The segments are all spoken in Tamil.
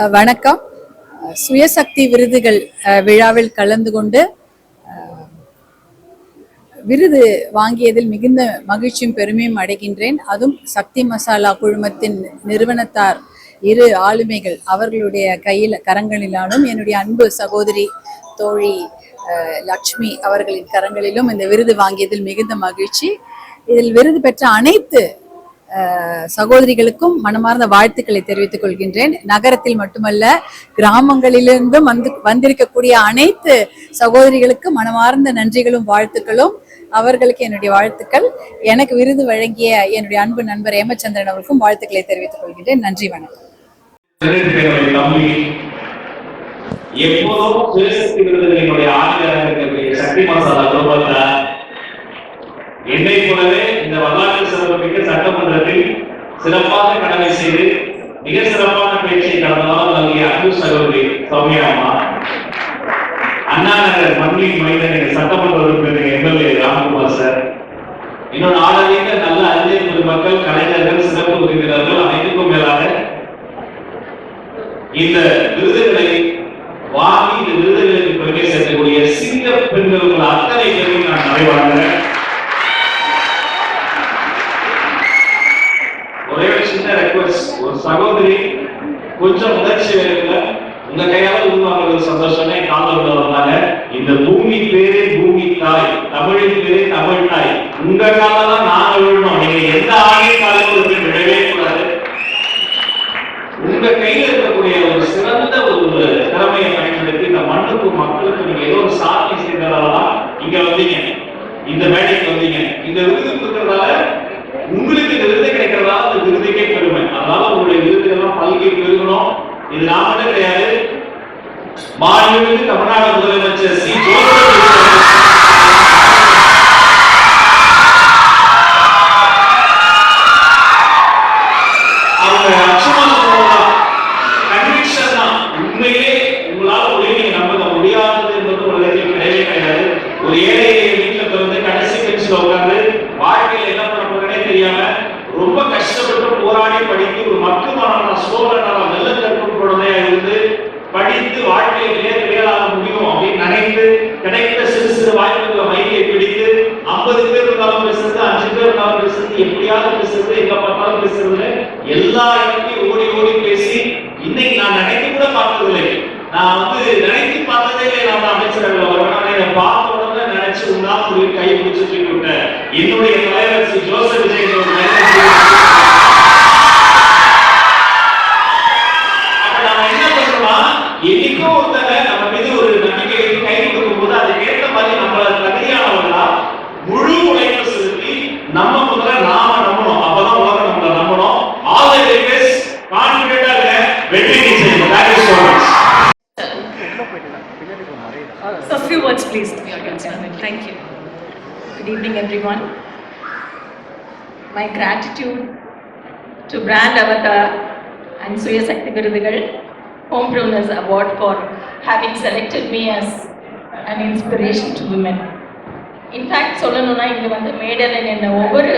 வணக்கம். சுயசக்தி விருதுகள் விழாவில் கலந்து கொண்டு விருது வாங்கியதில் மிகுந்த மகிழ்ச்சியும் பெருமையும் அடைகின்றேன். அதுவும் சக்தி மசாலா குழுமத்தின் நிறுவனத்தார் இரு ஆளுமைகள் அவர்களுடைய கரங்களிலாலும் என்னுடைய அன்பு சகோதரி தோழி லக்ஷ்மி அவர்களின் கரங்களிலும் இந்த விருது வாங்கியதில் மிகுந்த மகிழ்ச்சி. இதில் விருது பெற்ற அனைத்து சகோதரிகளுக்கும் மனமார்ந்த வாழ்த்துக்களை தெரிவித்துக் கொள்கின்றேன். நகரத்தில் மட்டுமல்ல, கிராமங்களிலிருந்தும் வந்திருக்கக்கூடிய அனைத்து சகோதரிகளுக்கும் மனமார்ந்த நன்றிகளும் வாழ்த்துக்களும். அவர்களுக்கு என்னுடைய வாழ்த்துக்கள். எனக்கு விருது வழங்கிய என்னுடைய அன்பு நண்பர் ஏமச்சந்திரன் அவர்களுக்கும் வாழ்த்துக்களை தெரிவித்துக் கொள்கின்றேன். நன்றி, வணக்கம். என்னை போலவே இந்த வரலாற்று சிறப்புமிக்க சட்டமன்றத்தில் சிறப்பாக கடமை செய்து மிக சிறப்பான பேச்சை கடந்தவாறு நல்கிய அன்பு சகோதரி சௌமியா அம்மா, அண்ணா நகர் மண்ணின் மைதான சட்டமன்ற உறுப்பினர் எம்எல்ஏ ராம்குமார் சார், இன்னொரு ஆளுநர் நல்ல அறிஞர் பொதுமக்கள், கலைஞர்கள், சிறப்பு விருந்தினர்கள், அனைத்துக்கும் மேலாக இந்த விருதுகளை வாங்கி இந்த விருதுகளுக்கு பெருமை சேர்க்கக்கூடிய சிங்க பெண்கள் அத்தனை பேரும் நான் நிறைவாகிறேன். ஒரே ஒரு சின்ன ரெக்வெஸ்ட், ஒரு சகோதரி கொஞ்சம் உணர்ச்சி வேணுங்க, உங்க கையால உருவாக்குறது சந்தோஷமே. காலம் வந்தாங்க. இந்த பூமி பேரே பூமி தாய், தமிழின் பேரே தமிழ் தாய். உங்க காலம் தான் நாங்க விழணும். நீங்க எந்த ஆகிய காலங்களுக்கு விழவே கூடாது. உங்க கையில இருக்கக்கூடிய ஒரு சிறந்த ஒரு திறமையை பயன்படுத்தி இந்த மண்ணுக்கும் மக்களுக்கும் நீங்க ஏதோ ஒரு சாதனை செய்ததாலதான் இங்க வந்தீங்க, இந்த மேடைக்கு வந்தீங்க. இந்த விருது கொடுக்கறதால உங்களுக்கு இந்த விருது கிடைக்கிறதால அந்த விருதுக்கே பெருமை. அதனால உங்களுடைய விருதுகள்லாம் பல்கி பெருகணும். இது நாமளே கிடையாது, மாண்புமிகு தமிழ்நாடு முதலமைச்சர் சி. அவங்க அச்சுமா சொல்லலாம், கன்விக்ஷன் தான். உண்மையிலே உங்களால் உதவி நம்ப முடியாதது என்பது உலகத்தில் கிடையவே கிடையாது. ஒரு ஏழை வீட்டில் பிறந்து கடைசி பெஞ்சில் உட்கார்ந்து வாழ்க்கையில் என்ன பண்ண போறேனே தெரியாம ரொம்ப கஷ்டப்பட்டு போராடி படித்து ஒரு மக்கமான சோழனால நல்ல கற்கும் குழந்தையா இருந்து படித்து வாழ்க்கையை வேளாக முடியும் அப்படின்னு நினைத்து கிடைத்த சிறு சிறு வாய்ப்புகளை மையை பிடித்து 50 பேர் இருந்தாலும் பேசுறது, 5 பேர் இருந்தாலும் பேசுறது, எப்படியாவது பேசுறது, எங்க பார்த்தாலும் பேசுறது, எல்லா இடத்தையும் ஓடி ஓடி பேசி இன்னைக்கு நான் நினைத்து கூட பார்த்ததில்லை. நான் நினைத்து பார்த்ததே இல்லை. நான் அமைச்சர்கள் வருவனால பார்த்த உடனே நினைச்சு உண்ணா கை பிடிச்சு தூக்கி விட்டேன். என்னுடைய தலைவர் ஸ்ரீ ஜோசப் விஜய் என்னைக்கும் ஒருத்தங்க நம்ம மீது ஒரு நம்பிக்கை கை கொடுக்கும் போது அதுக்கேற்ற மாதிரி நம்மள தகுதியானவர்களா முழு உழைப்பு செலுத்தி நம்ம முதல்ல நாம நம்பணும். அப்பதான் உலகம் நம்மள நம்பணும். All the very best. கான்ஃபிடென்ட்டா இருங்க, வெற்றி நிச்சயம். Thank you so much. So a few words please to your concernment. Thank you. Good evening everyone. My gratitude to Brand Avatar and Suyasakti Virudugal Homebrewers Award for having selected me as an inspiration to women. In fact, சொல்லணும்னா இங்க மேடையில் என்ன ஒவ்வொரு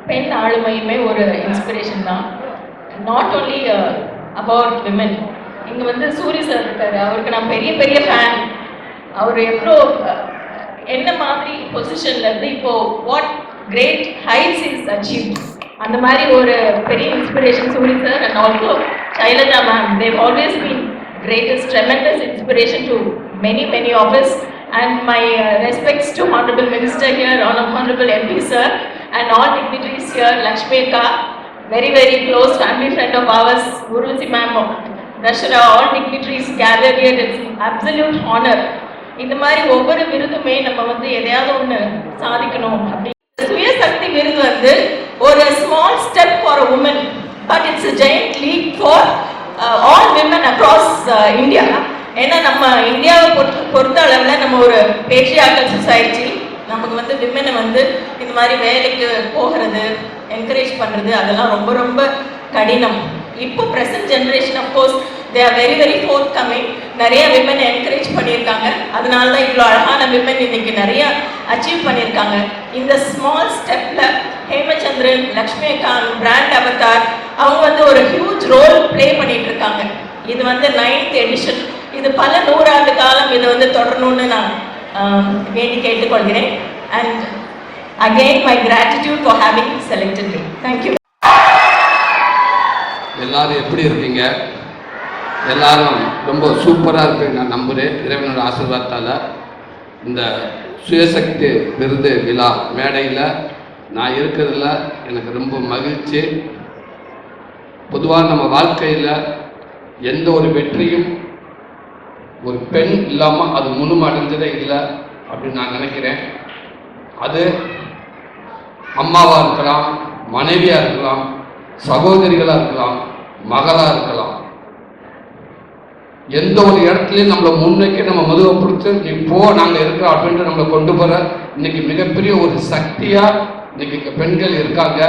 பெண் ஆளுமையுமே ஒரு இன்ஸ்பிரேஷன் தான். Not only about women. இங்க சூரி சார் இருக்காரு, அவருக்கு நான் பெரிய பெரிய ஃபேன். அவர் எவ்வளோ என்ன மாதிரி பொசிஷன்ல இருந்து இப்போ what great heights is achieved, அந்த மாதிரி ஒரு பெரிய inspiration Suri sir. And also Shailaja ma'am, they've always been greatest, tremendous inspiration to many of us. And my respects to Honorable Minister here, Honorable MP sir, and all dignitaries here, Lakshmi Akka, very close family friend of ours, Urvashi ma'am, Rashara, all dignitaries gathered here. It's absolute honor. இந்த மாதிரி ஒவ்வொரு விருதுமே நம்ம எதையாவது ஒன்று சாதிக்கணும். அப்படி சுயசக்தி விருது ஒரு small step for a woman, but it's a giant leap for all women across India. ஏன்னா நம்ம இந்தியாவை பொறுத்த அளவில் நம்ம ஒரு பேட்ரியார்க்கல் சொசைட்டி. நமக்கு விமனை இந்த மாதிரி வேலைக்கு போகிறது, என்கரேஜ் பண்ணுறது, அதெல்லாம் ரொம்ப ரொம்ப கடினம். இப்போ present generation of course they are very fourth coming. நிறைய விமனை என்கரேஜ் பண்ணியிருக்காங்க. அதனால தான் இவ்வளோ அழகான விமன் இன்னைக்கு நிறைய அச்சீவ் பண்ணியிருக்காங்க. இந்த ஸ்மால் ஸ்டெப்பில் ஹேமச்சந்திரன், லக்ஷ்மி அக்கா, பிராண்ட் அவதார் அவங்க வந்து ஒரு ஹியூஜ் ரோல் ப்ளே பண்ணிட்டு இருக்காங்க. இது வந்து 9th எடிஷன். இது பல நூறாண்டு காலம் இது வந்து தொடரணும்னு நான் வேண்டி கேட்டுக்கொள்கிறேன். And again my gratitude for having selected me. Thank you. எல்லாரும் எப்படி இருக்கீங்க? எல்லாரும் ரொம்ப சூப்பராக இருப்பீங்க நான் நம்புகிறேன். இறைவனோட ஆசீர்வாதத்தால் இந்த சுயசக்தி விருது விழா மேடையில் நான் இருக்கிறதுல எனக்கு ரொம்ப மகிழ்ச்சி. பொதுவாக நம்ம வாழ்க்கையில் எந்த ஒரு வெற்றியும் ஒரு பெண் இல்லாமல் அது முழுமடைஞ்சதே இல்லை அப்படின்னு நான் நினைக்கிறேன். அது அம்மாவாக இருக்கலாம், மனைவியாக இருக்கலாம், சகோதரிகளாக இருக்கலாம், மகளாக இருக்கலாம். எந்த ஒரு இடத்துலையும் நம்மளை முன்னைக்கு நம்ம முதுக பிடிச்சி நீ போ நாங்கள் இருக்கிறோம் அப்படின்ட்டு நம்மளை கொண்டு போகிற இன்னைக்கு மிகப்பெரிய ஒரு சக்தியாக இன்னைக்கு பெண்கள் இருக்காங்க.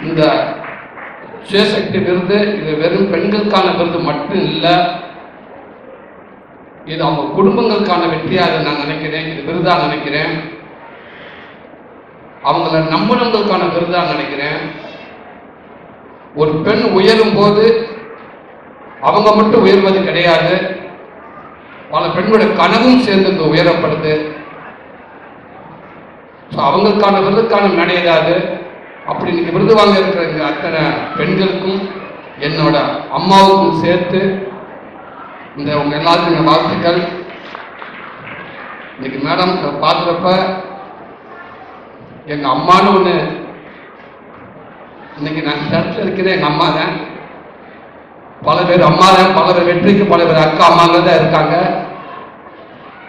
இந்த சுயசக்தி விருது இது வெறும் பெண்களுக்கான விருது மட்டும் இல்லை, இது அவங்க குடும்பங்களுக்கான வெற்றியாக நான் நினைக்கிறேன். இது விருதாக நினைக்கிறேன். அவங்கள நம்பினவங்களுக்கான விருதாக நினைக்கிறேன். ஒரு பெண் உயரும் போது அவங்க மட்டும் உயர்வது கிடையாது, பல பெண்களுடைய கனவும் சேர்ந்து உயரப்படுது. ஸோ அவங்களுக்கான விருதுக்கான மேடையாது. அப்படி இன்னைக்கு விருது வாங்க இருக்கிற அத்தனை பெண்களுக்கும் என்னோட அம்மாவுக்கும் சேர்த்து இந்த உங்க எல்லாத்துக்கும் வாழ்த்துக்கள். இன்னைக்கு மேடம் பார்க்குறப்ப எங்க அம்மானு ஒன்று இன்னைக்கு நான் இடத்துல இருக்கிறேன். எங்கள் அம்மா தான். பல பேர் அம்மா தான், பல பேர் வெற்றிக்கு பல பேர் அக்கா அம்மாங்க தான் இருக்காங்க.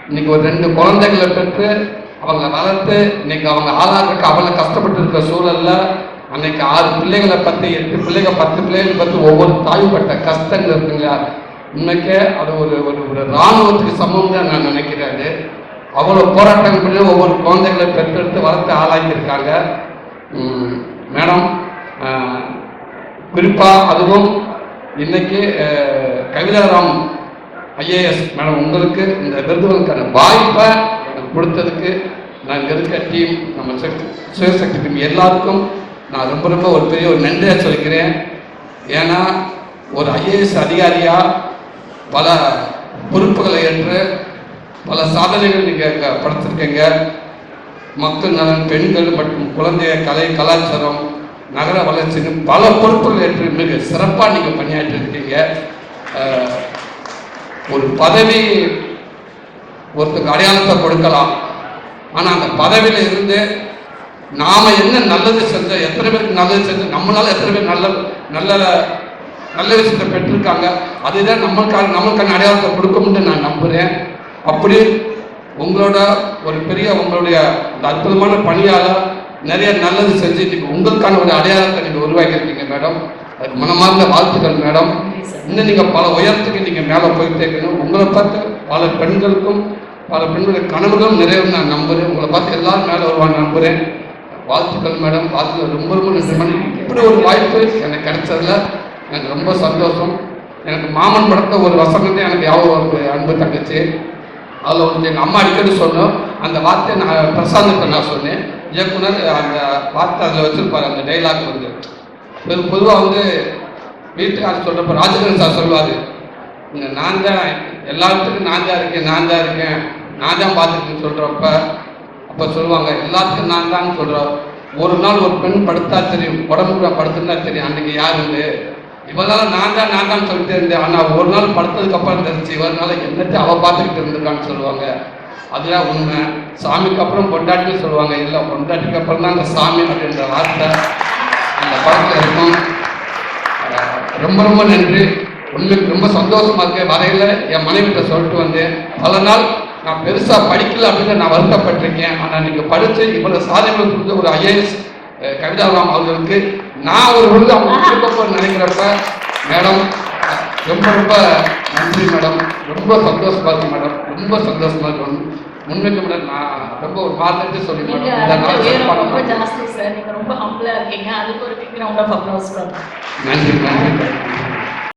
இன்னைக்கு ஒரு 2 குழந்தைகளை பெற்று அவங்க வளர்த்து இன்னைக்கு அவங்க ஆளாகிறதுக்கு அவளை கஷ்டப்பட்டு இருக்கிற சூழல்ல அன்னைக்கு 6 பிள்ளைகளை பற்றி 8 பிள்ளைகள் 10 பிள்ளைகளை பற்றி ஒவ்வொரு தாய்ப்பட்ட கஷ்டங்கள் இருக்குங்களா, உண்மைக்கே அது ஒரு ஒரு இராணுவத்துக்கு சமம் தான் நான் நினைக்கிறேன். அவ்வளோ போராட்டங்கள் பண்ணி ஒவ்வொரு குழந்தைகளை பெற்றெடுத்து வளர்த்து ஆளாக்கியிருக்காங்க மேடம். குறிப்பாக அதுவும் இன்னைக்கு கவிதாராம் ஐஏஎஸ் மேடம் உங்களுக்கு இந்த விருதுகளுக்கான வாய்ப்பை கொடுத்ததுக்கு நான் இருக்க டீம் நம்ம சுயசக்தி டீம் எல்லாருக்கும் நான் ரொம்ப ரொம்ப ஒரு பெரிய ஒரு நன்றியாக சொல்லிக்கிறேன். ஏன்னா ஒரு ஐஏஎஸ் அதிகாரியாக பல பொறுப்புகளை ஏற்று பல சாதனைகள் நீங்கள் படுத்திருக்கீங்க. மக்கள் நலன், பெண்கள் மற்றும் குழந்தைய கலை கலாச்சாரம், நகர வளர்ச்சின்னு பல பொறுப்புகள் ஏற்று மிக சிறப்பாக நீங்கள் பணியாற்றி இருக்கீங்க. ஒரு பதவி ஒருத்தருக்கு அடையாளத்தை கொடுக்கலாம், ஆனால் அந்த பதவியில் இருந்து நாம் என்ன நல்லது செஞ்சோம், எத்தனை பேருக்கு நல்லது செஞ்சோம், நம்மளால எத்தனை பேர் நல்ல நல்ல நல்ல விஷயத்தை பெற்றிருக்காங்க, அதுதான் நம்மளுக்கான அடையாளத்தை கொடுக்கும்னு நான் நம்புகிறேன். அப்படி உங்களோட ஒரு பெரிய உங்களுடைய இந்த அற்புதமான பணியால் நிறைய நல்லது செஞ்சு இன்னைக்கு உங்களுக்கான ஒரு அடையாளத்தை நீங்கள் உருவாக்கியிருக்கீங்க மேடம். அதுக்கு மனமார்ந்த வாழ்த்துக்கள் மேடம். இன்னும் நீங்கள் பல உயரத்துக்கு நீங்கள் மேலே போயிட்டே இருக்கணும். உங்களை பார்த்து பல பெண்களுக்கும் பல பெண்களுடைய கனவுகளும் நிறைவு நான் நம்புகிறேன். உங்களை பார்த்து எல்லாரும் மேலே வருவாங்க நம்புகிறேன். வாழ்த்துக்கள் மேடம். வாழ்த்துக்கள் ரொம்ப ரொம்ப நன்றி மேடம். இப்படி ஒரு வாய்ப்பு எனக்கு கிடைச்சதில் எனக்கு ரொம்ப சந்தோஷம். எனக்கு மாமன் படத்தை ஒரு வசனத்தை எனக்கு யாவும் அன்பு தங்கச்சி, அதில் வந்து எங்கள் அம்மா அடிக்கடி சொன்னோம். அந்த வார்த்தையை நான் பிரசாந்தத்தை நான் சொன்னேன். இயக்குனர் அந்த வார்த்தை அதில் வச்சுருப்பார். அந்த டைலாக் வந்து பொதுவாக வந்து வீட்டுக்காரர் சொல்கிறப்ப ராஜகரன் சார் சொல்லுவார், இங்கே நான் தான் எல்லாத்துக்கும் நான் தான் இருக்கேன், நான் தான் பார்த்துருக்கேன்னு சொல்கிறப்ப அப்போ சொல்லுவாங்க எல்லாத்துக்கும் நான் தான் சொல்கிறோம். ஒரு நாள் ஒரு பெண் படுத்தா தெரியும், உடம்புக்குள்ள படுத்துருந்தா தெரியும் அன்றைக்கி யாருன்னு. இவளால் நான் தான் சொல்லிட்டே இருந்தேன். ஆனால் ஒரு நாள் படுத்ததுக்கப்புறம் தெரிஞ்சு இவனால என்னத்தை அவள் பார்த்துக்கிட்டு இருந்திருக்கான்னு சொல்லுவாங்க. அதுதான் உண்மை. சாமிக்கு அப்புறம் பொண்டாட்டின்னு சொல்லுவாங்க. இல்லை, பொண்டாட்டிக்கு அப்புறம் தான் அந்த சாமி அப்படின்ற வார்த்தை அந்த படத்தில் இருக்கும். ரொம்ப ரொம்ப நன்றி. உண்மைக்கு ரொம்ப சந்தோஷமாக இருக்கு. வரையில் என் மனைவிட்ட சொல்லிட்டு வந்தேன், பல நாள் நான் பெருசாக படிக்கல அப்படின்னு நான் வருத்தப்பட்டிருக்கேன். ஆனால் நீங்கள் படித்து இவ்வளோ சாதனைகள் கொடுத்த ஒரு ஐஏஎஸ் கவிதாராம் அவர்களுக்கு நான் ஒரு விருது அவங்க கொடுக்க நினைக்கிறப்ப மேடம் ரொம்ப ரொம்ப நன்றி மேடம். ரொம்ப சந்தோஷமா இருக்கு மேடம். ரொம்ப சந்தோஷமா இருக்கு. உண்மைக்கு மேடம் நான் ரொம்ப ஒரு வார்த்தை சொல்லி ரொம்ப ஜாஸ்தி சார். நீங்க ரொம்ப ஹம்பிளா இருக்கீங்க. அதுக்கு ஒரு கிரவுண்ட் ஆஃப் அப்ளாஸ். நன்றி நன்றி.